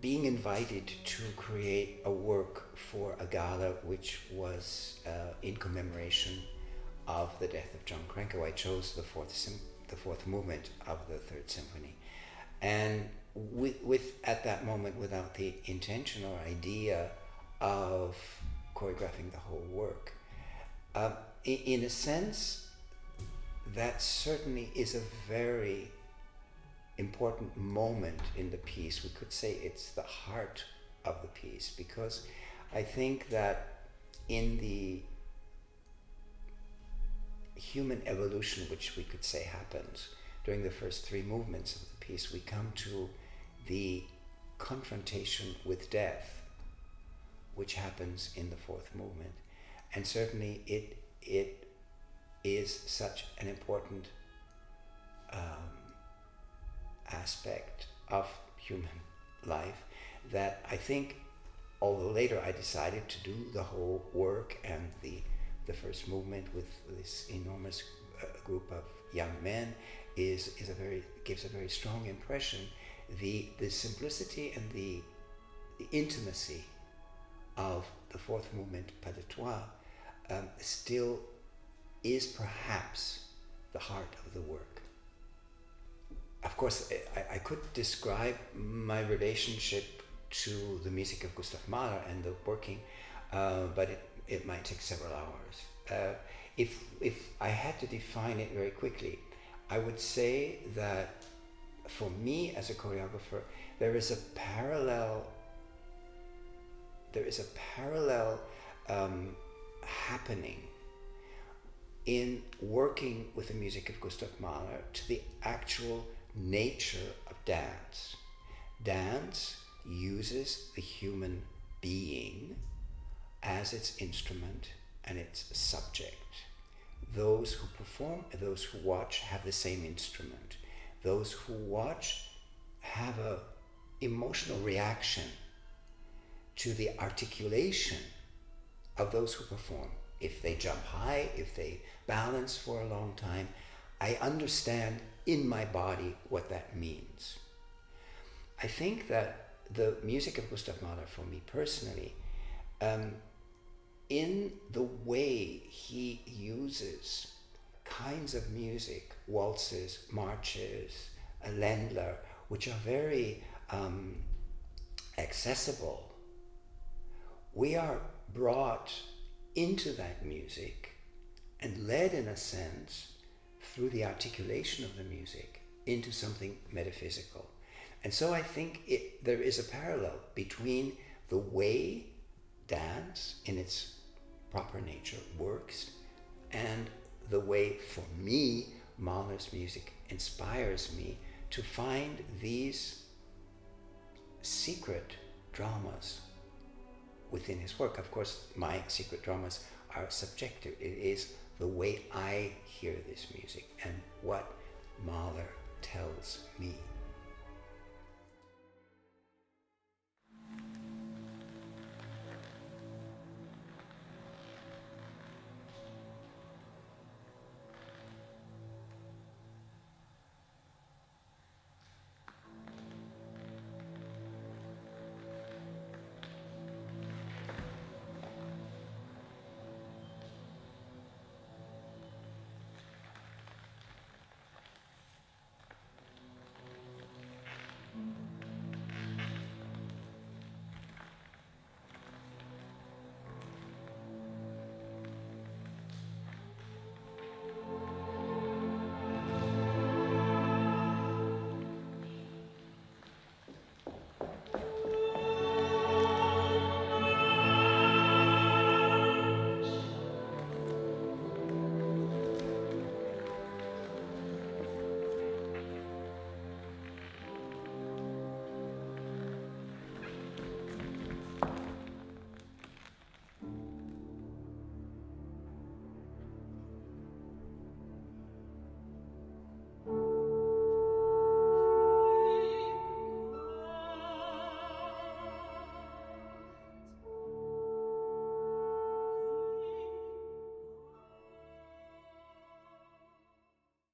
being invited to create a work for a gala which was in commemoration of the death of John Cranko, I chose the fourth movement of the Third Symphony, and with at that moment, without the intention or idea of choreographing the whole work. In a sense, that certainly is a very important moment in the piece. We could say it's the heart of the piece, because I think that in the human evolution, which we could say happens during the first three movements of the piece, we come to the confrontation with death, which happens in the fourth movement. And certainly it is such an important aspect of human life that I think, although later I decided to do the whole work and the first movement with this enormous group of young men gives a very strong impression. The simplicity and the intimacy of the fourth movement, Pas de Toi, still is perhaps the heart of the work. Of course, I could describe my relationship to the music of Gustav Mahler and the working, but it might take several hours. If I had to define it very quickly, I would say that for me as a choreographer, there is a parallel happening in working with the music of Gustav Mahler to the actual nature of dance. Dance uses the human being as its instrument and its subject. Those who perform and those who watch have the same instrument. Those who watch have an emotional reaction to the articulation of those who perform. If they jump high, if they balance for a long time, I understand in my body what that means. I think that the music of Gustav Mahler, for me personally, in the way he uses kinds of music, waltzes, marches, a Ländler, which are very accessible, we are brought into that music and led, in a sense, through the articulation of the music into something metaphysical. And so I think there is a parallel between the way dance in its proper nature works and the way, for me, Mahler's music inspires me to find these secret dramas within his work. Of course, my secret dramas are subjective. It is the way I hear this music and what Mahler tells me.